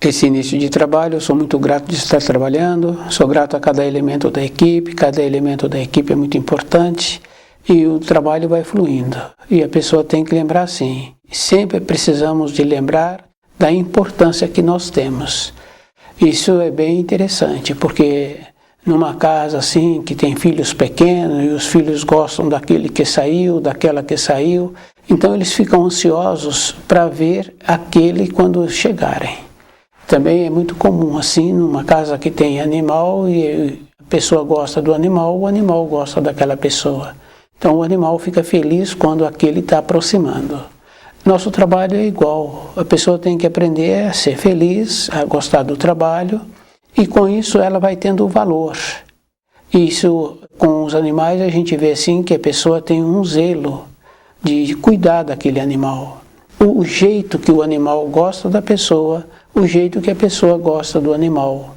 esse início de trabalho. Eu sou muito grato de estar trabalhando, sou grato a cada elemento da equipe é muito importante e o trabalho vai fluindo. E a pessoa tem que lembrar assim, sempre precisamos de lembrar da importância que nós temos. Isso é bem interessante, porque numa casa assim, que tem filhos pequenos, e os filhos gostam daquele que saiu, daquela que saiu, então eles ficam ansiosos para ver aquele quando chegarem. Também é muito comum assim, numa casa que tem animal, e a pessoa gosta do animal, o animal gosta daquela pessoa. Então o animal fica feliz quando aquele está aproximando. Nosso trabalho é igual, a pessoa tem que aprender a ser feliz, a gostar do trabalho, e com isso ela vai tendo valor. Isso, com os animais, a gente vê assim que a pessoa tem um zelo de cuidar daquele animal. O jeito que o animal gosta da pessoa, o jeito que a pessoa gosta do animal.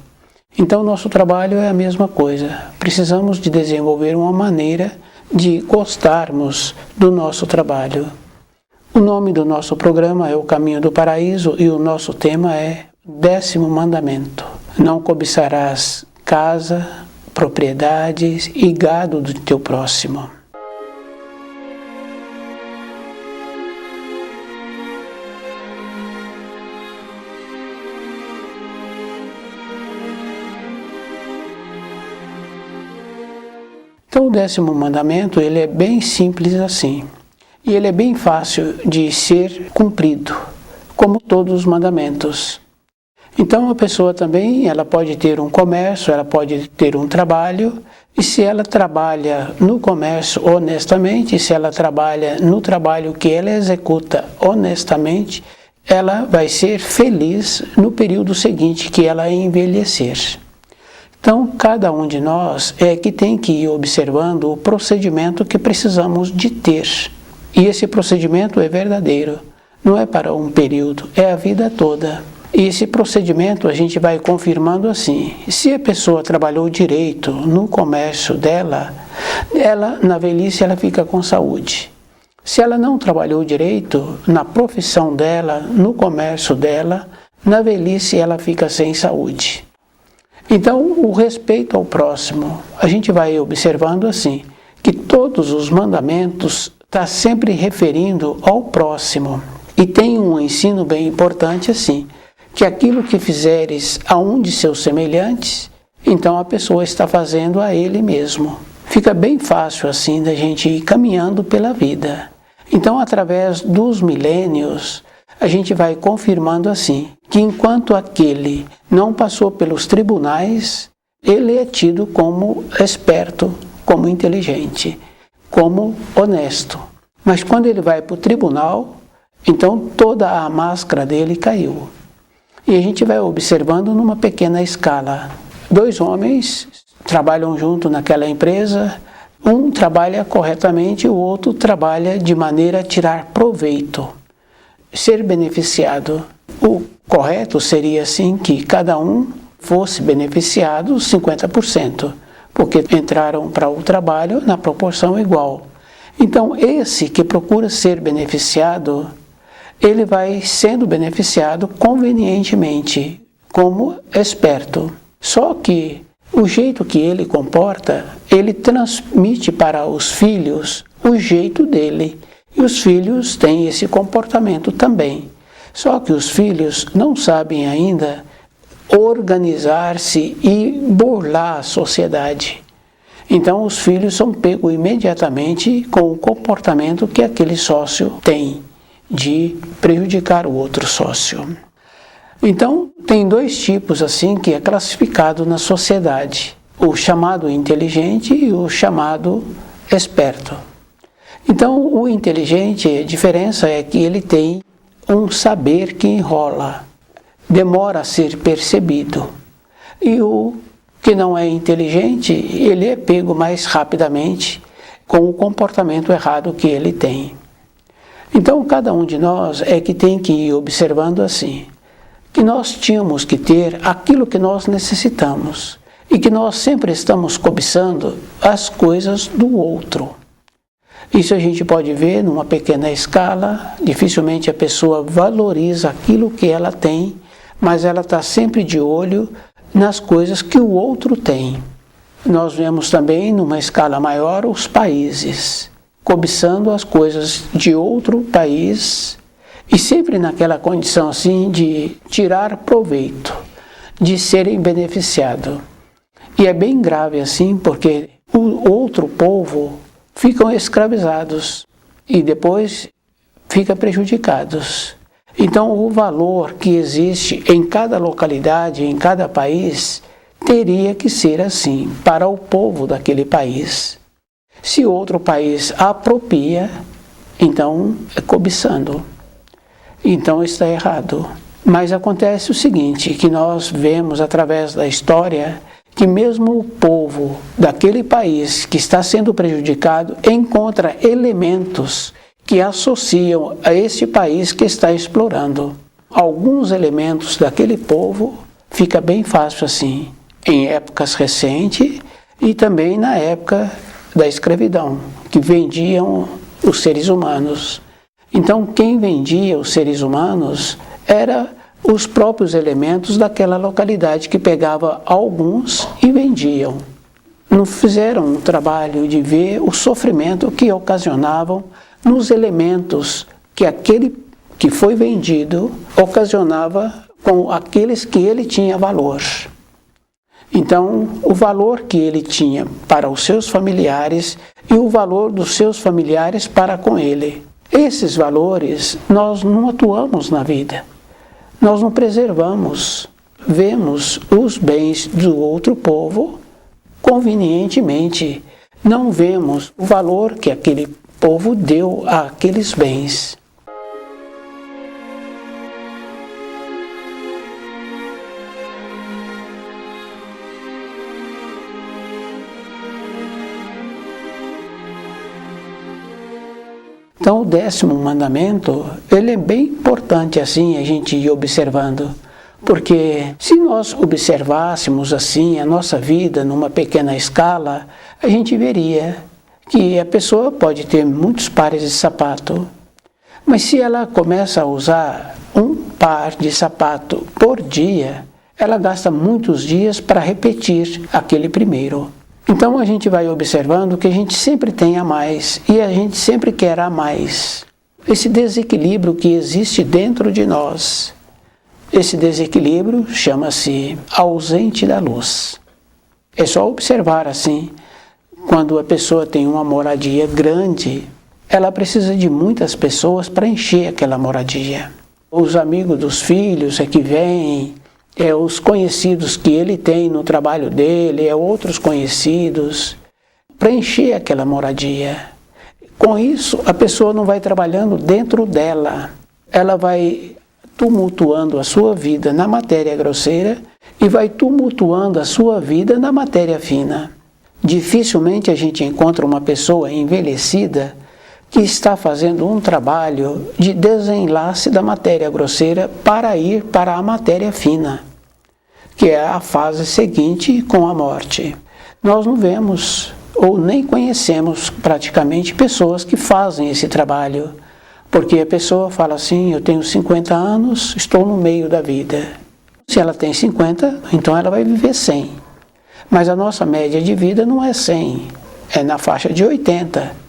Então, nosso trabalho é a mesma coisa. Precisamos de desenvolver uma maneira de gostarmos do nosso trabalho. O nome do nosso programa é O Caminho do Paraíso e o nosso tema é 10º Mandamento. Não cobiçarás casa, propriedades e gado do teu próximo. Então o 10º mandamento, ele é bem simples assim. E ele é bem fácil de ser cumprido, como todos os mandamentos. Então a pessoa também, ela pode ter um comércio, ela pode ter um trabalho, e se ela trabalha no comércio honestamente, se ela trabalha no trabalho que ela executa honestamente, ela vai ser feliz no período seguinte que ela envelhecer. Então, cada um de nós é que tem que ir observando o procedimento que precisamos de ter. E esse procedimento é verdadeiro, não é para um período, é a vida toda. E esse procedimento a gente vai confirmando assim, se a pessoa trabalhou direito no comércio dela, ela na velhice ela fica com saúde. Se ela não trabalhou direito na profissão dela, no comércio dela, na velhice ela fica sem saúde. Então, o respeito ao próximo, a gente vai observando assim, que todos os mandamentos estão sempre referindo ao próximo. E tem um ensino bem importante assim, que aquilo que fizeres a um de seus semelhantes, então a pessoa está fazendo a ele mesmo. Fica bem fácil assim da gente ir caminhando pela vida. Então, através dos milênios, a gente vai confirmando assim, que enquanto aquele não passou pelos tribunais, ele é tido como esperto, como inteligente, como honesto. Mas quando ele vai para o tribunal, então toda a máscara dele caiu. E a gente vai observando numa pequena escala. 2 homens trabalham junto naquela empresa, um trabalha corretamente, o outro trabalha de maneira a tirar proveito, ser beneficiado. O correto seria assim que cada um fosse beneficiado 50%, porque entraram para o trabalho na proporção igual. Então esse que procura ser beneficiado, ele vai sendo beneficiado convenientemente, como esperto. Só que o jeito que ele comporta, ele transmite para os filhos o jeito dele. E os filhos têm esse comportamento também. Só que os filhos não sabem ainda organizar-se e burlar a sociedade. Então os filhos são pegos imediatamente com o comportamento que aquele sócio tem, de prejudicar o outro sócio. Então, tem 2 tipos assim que é classificado na sociedade, o chamado inteligente e o chamado esperto. Então, o inteligente, a diferença é que ele tem um saber que enrola, demora a ser percebido. E o que não é inteligente, ele é pego mais rapidamente com o comportamento errado que ele tem. Então, cada um de nós é que tem que ir observando assim, que nós tínhamos que ter aquilo que nós necessitamos e que nós sempre estamos cobiçando as coisas do outro. Isso a gente pode ver numa pequena escala, dificilmente a pessoa valoriza aquilo que ela tem, mas ela está sempre de olho nas coisas que o outro tem. Nós vemos também, numa escala maior, os países, cobiçando as coisas de outro país e sempre naquela condição assim de tirar proveito, de serem beneficiados. E é bem grave assim, porque o outro povo ficam escravizados e depois fica prejudicados. Então o valor que existe em cada localidade, em cada país, teria que ser assim para o povo daquele país. Se outro país apropria, então é cobiçando. Então está errado. Mas acontece o seguinte, que nós vemos através da história que mesmo o povo daquele país que está sendo prejudicado encontra elementos que associam a esse país que está explorando. Alguns elementos daquele povo fica bem fácil assim, em épocas recentes e também na época da escravidão, que vendiam os seres humanos. Então, quem vendia os seres humanos era os próprios elementos daquela localidade que pegava alguns e vendiam. Não fizeram um trabalho de ver o sofrimento que ocasionavam nos elementos que aquele que foi vendido ocasionava com aqueles que ele tinha valor. Então, o valor que ele tinha para os seus familiares e o valor dos seus familiares para com ele. Esses valores nós não atuamos na vida, nós não preservamos, vemos os bens do outro povo convenientemente, não vemos o valor que aquele povo deu àqueles bens. Então o 10º mandamento, ele é bem importante assim a gente ir observando, porque se nós observássemos assim a nossa vida numa pequena escala, a gente veria que a pessoa pode ter muitos pares de sapato, mas se ela começa a usar um par de sapato por dia, ela gasta muitos dias para repetir aquele primeiro. Então a gente vai observando que a gente sempre tem a mais e a gente sempre quer a mais. Esse desequilíbrio que existe dentro de nós, esse desequilíbrio chama-se ausente da luz. É só observar assim, quando a pessoa tem uma moradia grande, ela precisa de muitas pessoas para encher aquela moradia. Os amigos dos filhos é que vêm, os conhecidos que ele tem no trabalho dele, outros conhecidos, para encher aquela moradia. Com isso, a pessoa não vai trabalhando dentro dela, ela vai tumultuando a sua vida na matéria grosseira e vai tumultuando a sua vida na matéria fina. Dificilmente a gente encontra uma pessoa envelhecida que está fazendo um trabalho de desenlace da matéria grosseira para ir para a matéria fina, que é a fase seguinte com a morte. Nós não vemos ou nem conhecemos praticamente pessoas que fazem esse trabalho, porque a pessoa fala assim, eu tenho 50 anos, estou no meio da vida. Se ela tem 50, então ela vai viver 100. Mas a nossa média de vida não é 100, é na faixa de 80.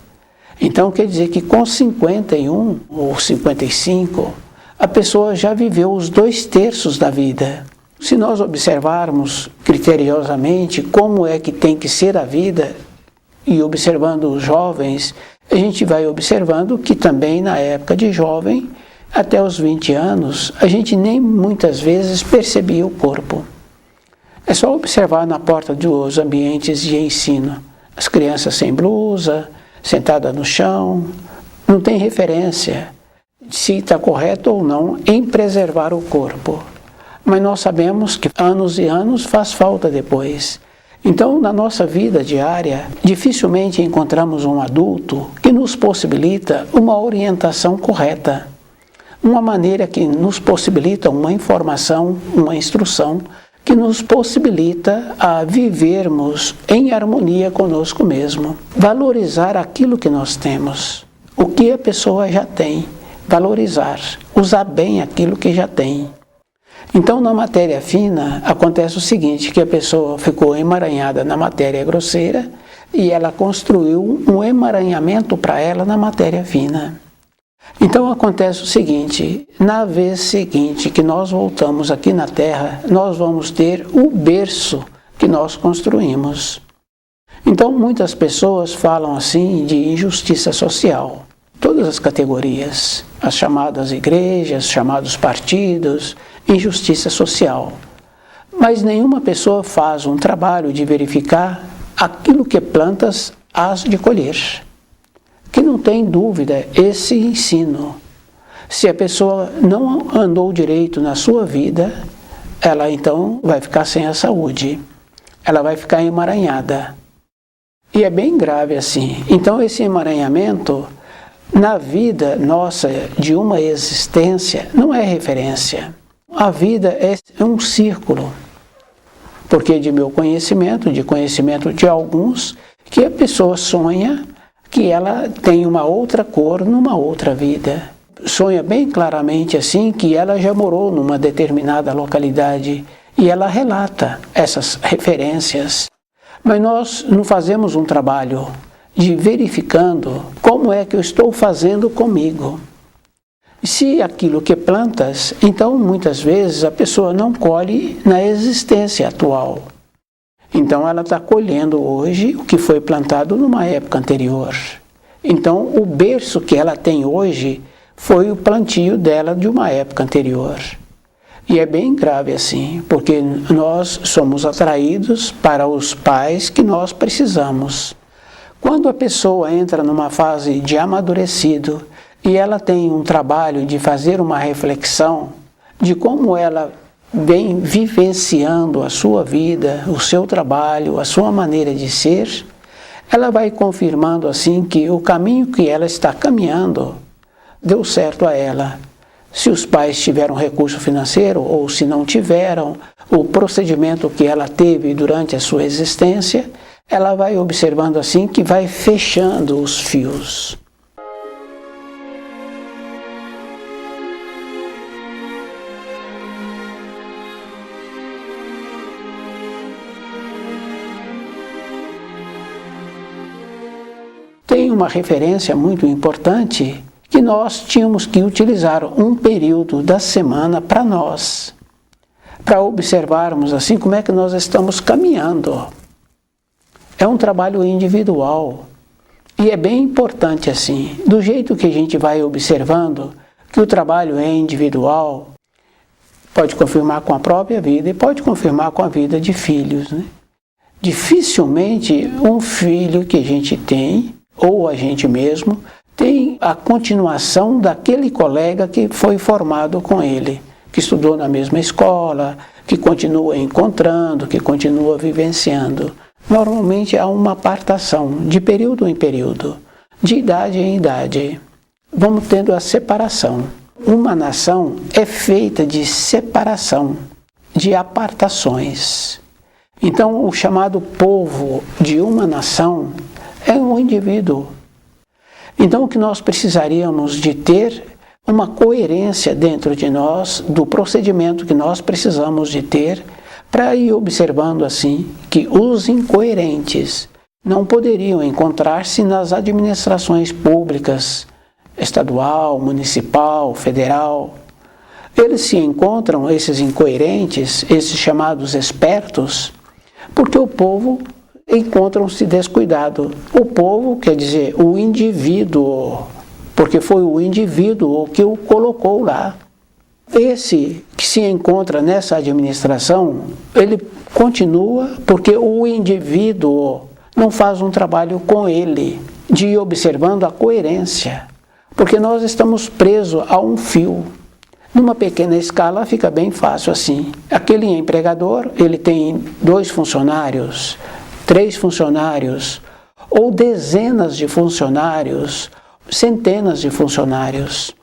Então quer dizer que com 51 ou 55, a pessoa já viveu os 2/3 da vida. Se nós observarmos criteriosamente como é que tem que ser a vida, e observando os jovens, a gente vai observando que também na época de jovem, até os 20 anos, a gente nem muitas vezes percebia o corpo. É só observar na porta dos ambientes de ensino, as crianças sem blusa, sentada no chão, não tem referência se está correto ou não em preservar o corpo. Mas nós sabemos que anos e anos faz falta depois. Então, na nossa vida diária, dificilmente encontramos um adulto que nos possibilita uma orientação correta, uma maneira que nos possibilita uma informação, uma instrução, que nos possibilita a vivermos em harmonia conosco mesmo. Valorizar aquilo que nós temos, o que a pessoa já tem, valorizar, usar bem aquilo que já tem. Então, na matéria fina, acontece o seguinte, que a pessoa ficou emaranhada na matéria grosseira e ela construiu um emaranhamento para ela na matéria fina. Então, acontece o seguinte, na vez seguinte que nós voltamos aqui na Terra, nós vamos ter o berço que nós construímos. Então, muitas pessoas falam assim de injustiça social. Todas as categorias, as chamadas igrejas, chamados partidos, injustiça social. Mas nenhuma pessoa faz um trabalho de verificar aquilo que plantas hás de colher. Que não tem dúvida esse ensino. Se a pessoa não andou direito na sua vida, ela então vai ficar sem a saúde. Ela vai ficar emaranhada. E é bem grave assim. Então esse emaranhamento, na vida nossa de uma existência, não é referência. A vida é um círculo. Porque de meu conhecimento, de conhecimento de alguns, que a pessoa sonha que ela tem uma outra cor numa outra vida. Sonha bem claramente assim que ela já morou numa determinada localidade e ela relata essas referências. Mas nós não fazemos um trabalho de verificando como é que eu estou fazendo comigo. Se aquilo que plantas, então muitas vezes a pessoa não colhe na existência atual. Então ela está colhendo hoje o que foi plantado numa época anterior. Então o berço que ela tem hoje foi o plantio dela de uma época anterior. E é bem grave assim, porque nós somos atraídos para os pais que nós precisamos. Quando a pessoa entra numa fase de amadurecido e ela tem um trabalho de fazer uma reflexão de como ela vem vivenciando a sua vida, o seu trabalho, a sua maneira de ser, ela vai confirmando assim que o caminho que ela está caminhando deu certo a ela. Se os pais tiveram recurso financeiro ou se não tiveram, o procedimento que ela teve durante a sua existência, ela vai observando assim que vai fechando os fios. Tem uma referência muito importante que nós tínhamos que utilizar um período da semana para nós, para observarmos assim como é que nós estamos caminhando. É um trabalho individual e é bem importante assim, do jeito que a gente vai observando que o trabalho é individual, pode confirmar com a própria vida e pode confirmar com a vida de filhos, né? Dificilmente um filho que a gente tem, ou a gente mesmo, tem a continuação daquele colega que foi formado com ele, que estudou na mesma escola, que continua encontrando, que continua vivenciando. Normalmente há uma apartação de período em período, de idade em idade. Vamos tendo a separação. Uma nação é feita de separação, de apartações. Então, o chamado povo de uma nação é um indivíduo. Então, o que nós precisaríamos de ter uma coerência dentro de nós, do procedimento que nós precisamos de ter, para ir observando assim que os incoerentes não poderiam encontrar-se nas administrações públicas, estadual, municipal, federal. Eles se encontram, esses incoerentes, esses chamados espertos, porque o povo encontram-se descuidado. O povo quer dizer o indivíduo, porque foi o indivíduo que o colocou lá. Esse que se encontra nessa administração, ele continua porque o indivíduo não faz um trabalho com ele, de ir observando a coerência, porque nós estamos presos a um fio. Numa pequena escala fica bem fácil assim. Aquele empregador, ele tem 2 funcionários, 3 funcionários, ou dezenas de funcionários, centenas de funcionários.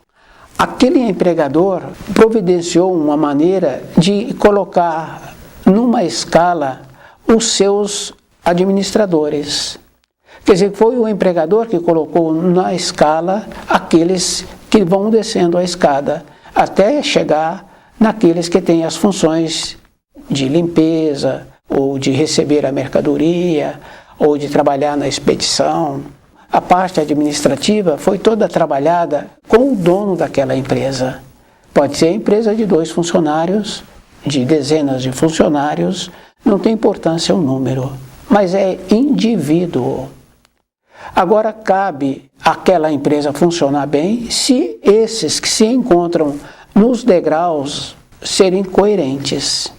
Aquele empregador providenciou uma maneira de colocar numa escala os seus administradores. Quer dizer, foi o empregador que colocou na escala aqueles que vão descendo a escada, até chegar naqueles que têm as funções de limpeza, ou de receber a mercadoria, ou de trabalhar na expedição. A parte administrativa foi toda trabalhada com o dono daquela empresa. Pode ser a empresa de 2 funcionários, de dezenas de funcionários, não tem importância o número, mas é indivíduo. Agora cabe àquela empresa funcionar bem se esses que se encontram nos degraus serem coerentes.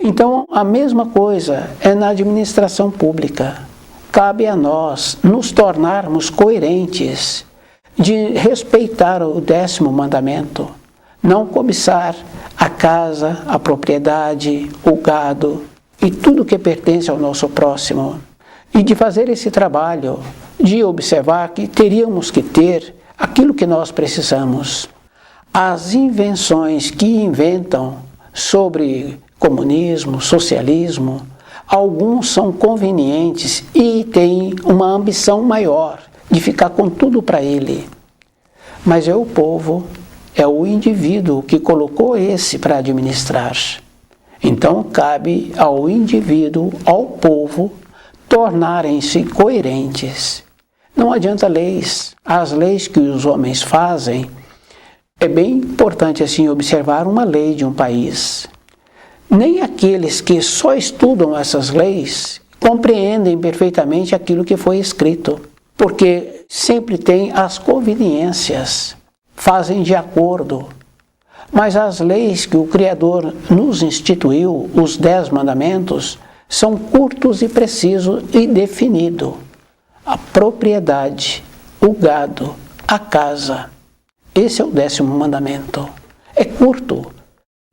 Então, a mesma coisa é na administração pública. Cabe a nós nos tornarmos coerentes, de respeitar o 10º mandamento, não cobiçar a casa, a propriedade, o gado e tudo que pertence ao nosso próximo. E de fazer esse trabalho, de observar que teríamos que ter aquilo que nós precisamos. As invenções que inventam sobre comunismo, socialismo, alguns são convenientes e têm uma ambição maior de ficar com tudo para ele. Mas é o povo, é o indivíduo que colocou esse para administrar. Então cabe ao indivíduo, ao povo, tornarem-se coerentes. Não adianta leis. As leis que os homens fazem, é bem importante assim observar uma lei de um país. Nem aqueles que só estudam essas leis compreendem perfeitamente aquilo que foi escrito, porque sempre tem as conveniências, fazem de acordo. Mas as leis que o Criador nos instituiu, os 10 mandamentos, são curtos e precisos e definidos. A propriedade, o gado, a casa. Esse é o 10º mandamento. É curto.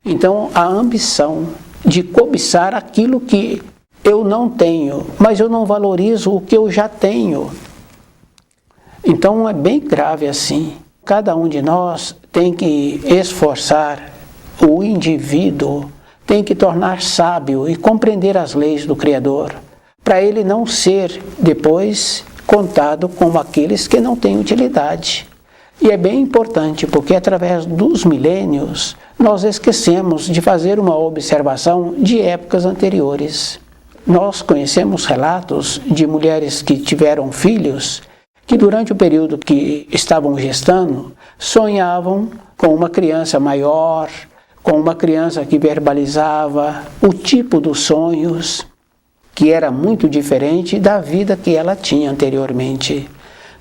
Então, a ambição de cobiçar aquilo que eu não tenho, mas eu não valorizo o que eu já tenho. Então, é bem grave assim. Cada um de nós tem que esforçar o indivíduo, tem que tornar sábio e compreender as leis do Criador, para ele não ser depois contado como aqueles que não têm utilidade. E é bem importante, porque através dos milênios, nós esquecemos de fazer uma observação de épocas anteriores. Nós conhecemos relatos de mulheres que tiveram filhos, que durante o período que estavam gestando, sonhavam com uma criança maior, com uma criança que verbalizava o tipo dos sonhos, que era muito diferente da vida que ela tinha anteriormente.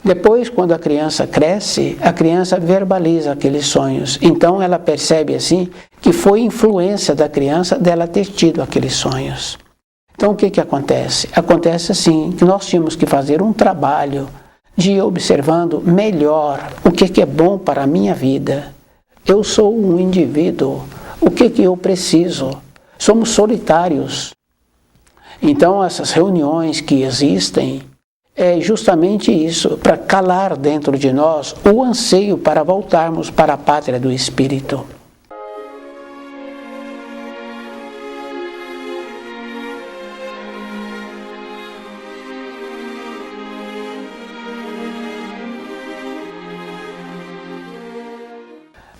Depois, quando a criança cresce, a criança verbaliza aqueles sonhos. Então, ela percebe assim que foi influência da criança dela ter tido aqueles sonhos. Então, o que acontece? Acontece assim, que nós tínhamos que fazer um trabalho de ir observando melhor o que é bom para a minha vida. Eu sou um indivíduo, o que eu preciso? Somos solitários. Então, essas reuniões que existem, é justamente isso, para calar dentro de nós o anseio para voltarmos para a pátria do Espírito.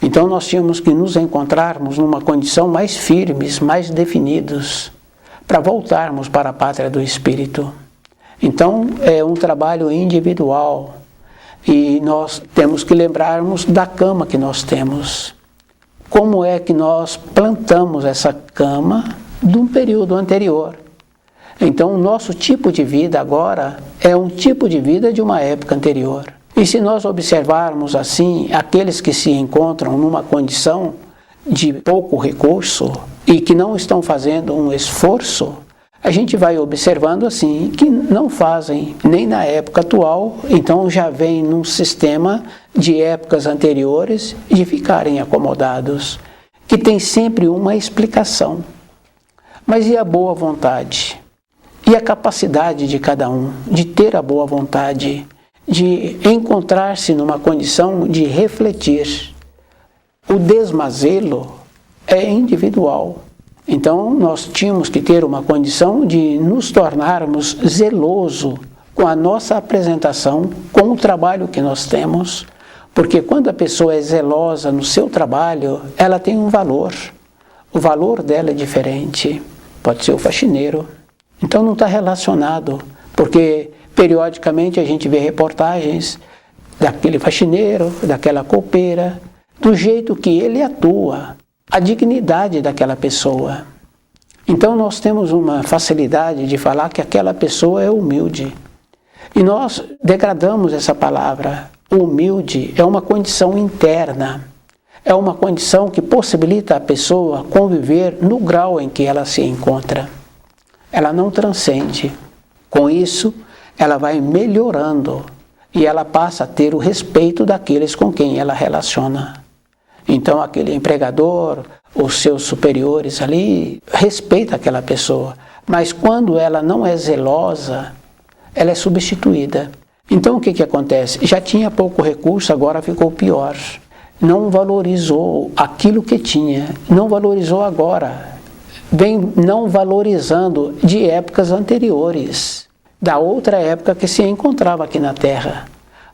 Então nós tínhamos que nos encontrarmos numa condição mais firmes, mais definidos, para voltarmos para a pátria do Espírito. Então, é um trabalho individual e nós temos que lembrarmos da cama que nós temos. Como é que nós plantamos essa cama de um período anterior? Então, o nosso tipo de vida agora é um tipo de vida de uma época anterior. E se nós observarmos assim, aqueles que se encontram numa condição de pouco recurso e que não estão fazendo um esforço, a gente vai observando assim que não fazem nem na época atual, então já vem num sistema de épocas anteriores de ficarem acomodados, que tem sempre uma explicação. Mas e a boa vontade? E a capacidade de cada um de ter a boa vontade, de encontrar-se numa condição de refletir? O desmazelo é individual. Então, nós tínhamos que ter uma condição de nos tornarmos zelosos com a nossa apresentação, com o trabalho que nós temos, Porque quando a pessoa é zelosa no seu trabalho, ela tem um valor. O valor dela é diferente. Pode ser o faxineiro. Então não está relacionado, porque periodicamente a gente vê reportagens daquele faxineiro, daquela copeira, do jeito que ele atua, a dignidade daquela pessoa. Então nós temos uma facilidade de falar que aquela pessoa é humilde. E nós degradamos essa palavra. Humilde é uma condição interna. É uma condição que possibilita a pessoa conviver no grau em que ela se encontra. Ela não transcende. Com isso, ela vai melhorando e ela passa a ter o respeito daqueles com quem ela relaciona. Então, aquele empregador, os seus superiores ali, respeita aquela pessoa. Mas quando ela não é zelosa, ela é substituída. Então, o que acontece? Já tinha pouco recurso, agora ficou pior. Não valorizou aquilo que tinha, não valorizou agora. Vem não valorizando de épocas anteriores, da outra época que se encontrava aqui na Terra.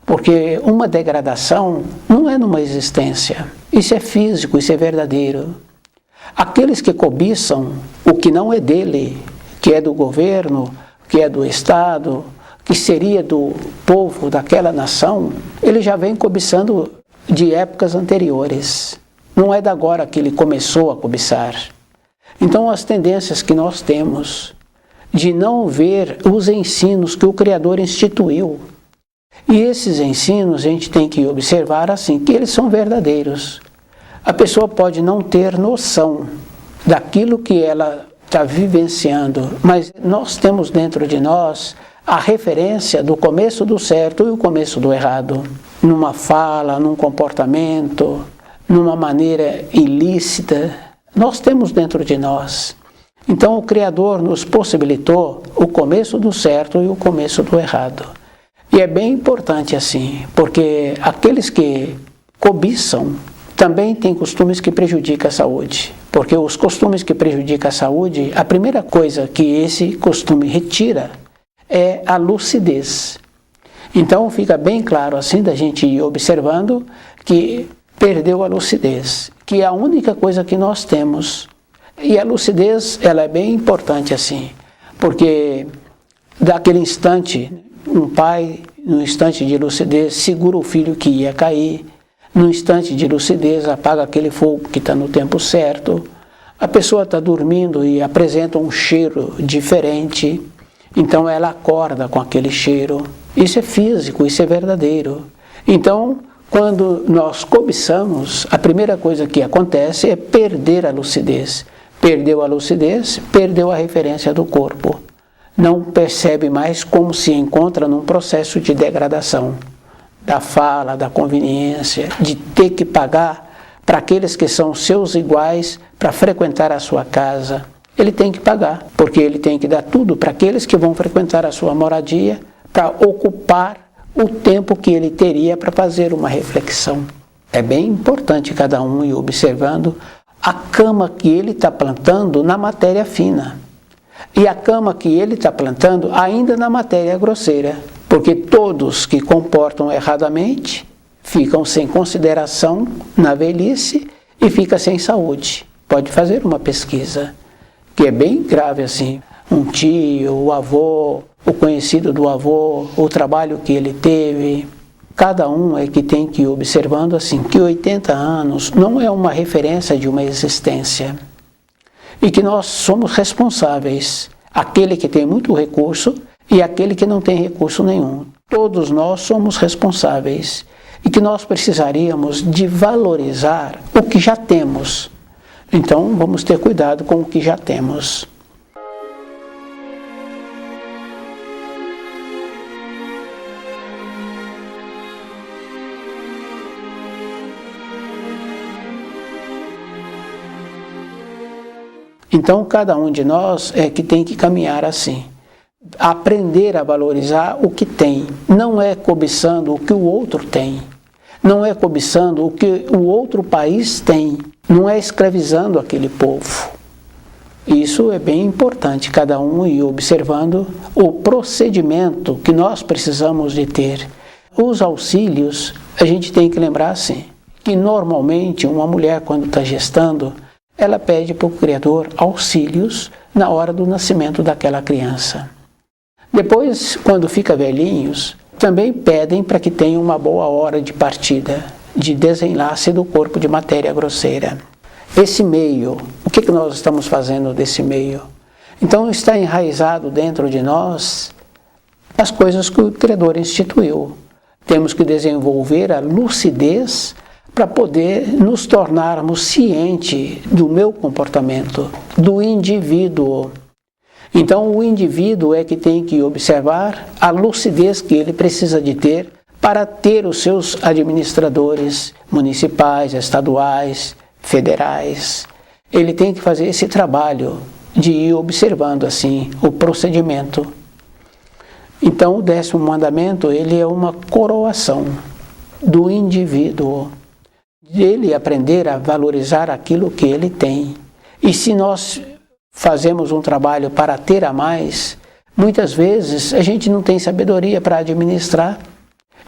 Porque uma degradação não é numa existência. Isso é físico, isso é verdadeiro. Aqueles que cobiçam o que não é dele, que é do governo, que é do Estado, que seria do povo daquela nação, ele já vem cobiçando de épocas anteriores. Não é de agora que ele começou a cobiçar. Então as tendências que nós temos de não ver os ensinos que o Criador instituiu. E esses ensinos a gente tem que observar assim, que eles são verdadeiros. A pessoa pode não ter noção daquilo que ela está vivenciando, mas nós temos dentro de nós a referência do começo do certo e o começo do errado. Numa fala, num comportamento, numa maneira ilícita, nós temos dentro de nós. Então o Criador nos possibilitou o começo do certo e o começo do errado. E é bem importante assim, porque aqueles que cobiçam também têm costumes que prejudicam a saúde. Porque os costumes que prejudicam a saúde, a primeira coisa que esse costume retira é a lucidez. Então fica bem claro assim da gente ir observando que perdeu a lucidez, que é a única coisa que nós temos. E a lucidez, ela é bem importante assim, porque daquele instante, um pai, no instante de lucidez, segura o filho que ia cair, no instante de lucidez, apaga aquele fogo que está no tempo certo, a pessoa está dormindo e apresenta um cheiro diferente, então ela acorda com aquele cheiro. Isso é físico, isso é verdadeiro. Então, quando nós cobiçamos, a primeira coisa que acontece é perder a lucidez. Perdeu a lucidez, perdeu a referência do corpo. Não percebe mais como se encontra num processo de degradação. Da fala, da conveniência, de ter que pagar para aqueles que são seus iguais para frequentar a sua casa. Ele tem que pagar, porque ele tem que dar tudo para aqueles que vão frequentar a sua moradia, para ocupar o tempo que ele teria para fazer uma reflexão. É bem importante cada um ir observando a cama que ele está plantando na matéria fina e a cama que ele está plantando ainda na matéria grosseira, porque todos que comportam erradamente ficam sem consideração na velhice e ficam sem saúde. Pode fazer uma pesquisa, que é bem grave assim. Um tio, o avô, o conhecido do avô, o trabalho que ele teve. Cada um é que tem que ir observando assim, que 80 anos não é uma referência de uma existência. E que nós somos responsáveis, aquele que tem muito recurso e aquele que não tem recurso nenhum. Todos nós somos responsáveis e que nós precisaríamos de valorizar o que já temos. Então vamos ter cuidado com o que já temos. Então, cada um de nós é que tem que caminhar assim. Aprender a valorizar o que tem. Não é cobiçando o que o outro tem. Não é cobiçando o que o outro país tem. Não é escravizando aquele povo. Isso é bem importante, cada um ir observando o procedimento que nós precisamos de ter. Os auxílios a gente tem que lembrar assim, que normalmente uma mulher quando está gestando, ela pede para o Criador auxílios na hora do nascimento daquela criança. Depois, quando fica velhinhos, também pedem para que tenha uma boa hora de partida, de desenlace do corpo de matéria grosseira. Esse meio, o que nós estamos fazendo desse meio? Então está enraizado dentro de nós as coisas que o Criador instituiu. Temos que desenvolver a lucidez para poder nos tornarmos cientes do meu comportamento, do indivíduo. Então o indivíduo é que tem que observar a lucidez que ele precisa de ter para ter os seus administradores municipais, estaduais, federais. Ele tem que fazer esse trabalho de ir observando assim o procedimento. Então o 10º mandamento, ele é uma coroação do indivíduo, dele aprender a valorizar aquilo que ele tem. E se nós fazemos um trabalho para ter a mais, muitas vezes a gente não tem sabedoria para administrar.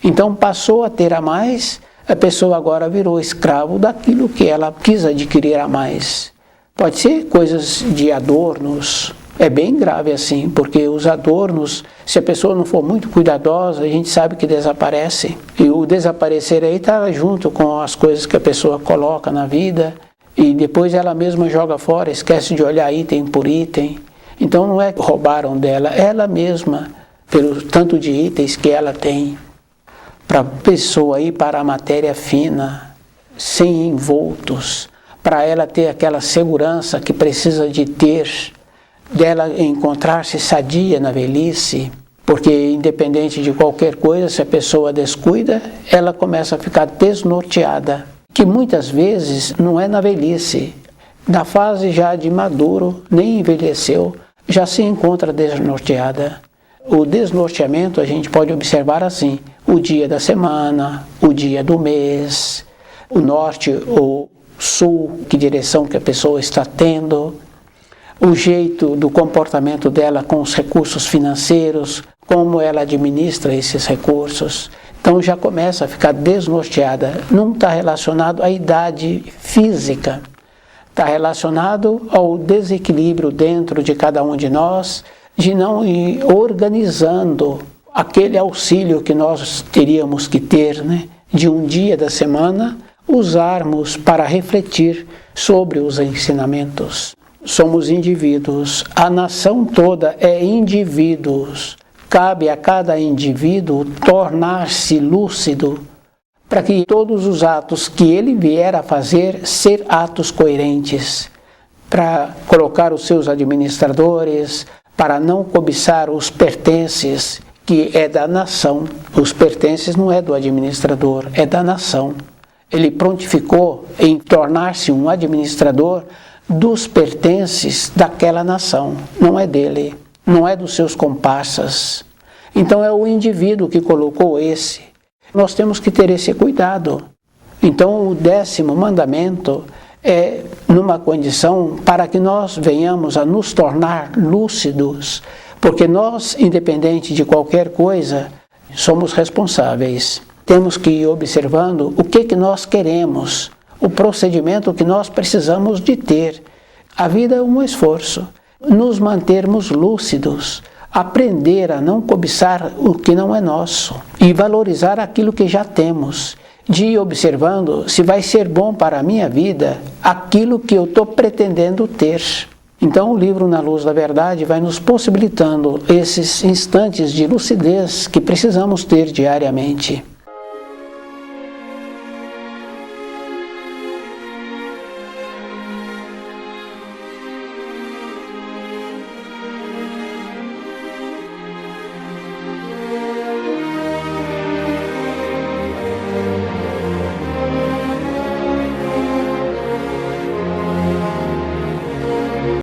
Então passou a ter a mais, a pessoa agora virou escravo daquilo que ela quis adquirir a mais. Pode ser coisas de adornos, é bem grave assim, porque os adornos, se a pessoa não for muito cuidadosa, a gente sabe que desaparece. E o desaparecer aí está junto com as coisas que a pessoa coloca na vida, e depois ela mesma joga fora, esquece de olhar item por item. Então não é que roubaram dela, ela mesma, pelo tanto de itens que ela tem. Para a pessoa ir para a matéria fina, sem envoltos, para ela ter aquela segurança que precisa de ter, dela encontrar-se sadia na velhice, porque independente de qualquer coisa, se a pessoa descuida, ela começa a ficar desnorteada, que muitas vezes não é na velhice, na fase já de maduro, nem envelheceu, já se encontra desnorteada. O desnorteamento a gente pode observar assim, o dia da semana, o dia do mês, o norte ou sul, que direção que a pessoa está tendo, o jeito do comportamento dela com os recursos financeiros, como ela administra esses recursos. Então já começa a ficar desnorteada. Não está relacionado à idade física, está relacionado ao desequilíbrio dentro de cada um de nós, de não ir organizando aquele auxílio que nós teríamos que ter, né? De um dia da semana, usarmos para refletir sobre os ensinamentos. Somos indivíduos, a nação toda é indivíduos. Cabe a cada indivíduo tornar-se lúcido para que todos os atos que ele vier a fazer, ser atos coerentes, para colocar os seus administradores, para não cobiçar os pertences que é da nação. Os pertences não é do administrador, é da nação. Ele prontificou em tornar-se um administrador dos pertences daquela nação, não é dele, não é dos seus comparsas. Então é o indivíduo que colocou esse. Nós temos que ter esse cuidado. Então o 10º mandamento é numa condição para que nós venhamos a nos tornar lúcidos, porque nós, independente de qualquer coisa, somos responsáveis. Temos que ir observando o que nós queremos, o procedimento que nós precisamos de ter. A vida é um esforço. Nos mantermos lúcidos, aprender a não cobiçar o que não é nosso e valorizar aquilo que já temos, de ir observando se vai ser bom para a minha vida aquilo que eu estou pretendendo ter. Então o livro Na Luz da Verdade vai nos possibilitando esses instantes de lucidez que precisamos ter diariamente.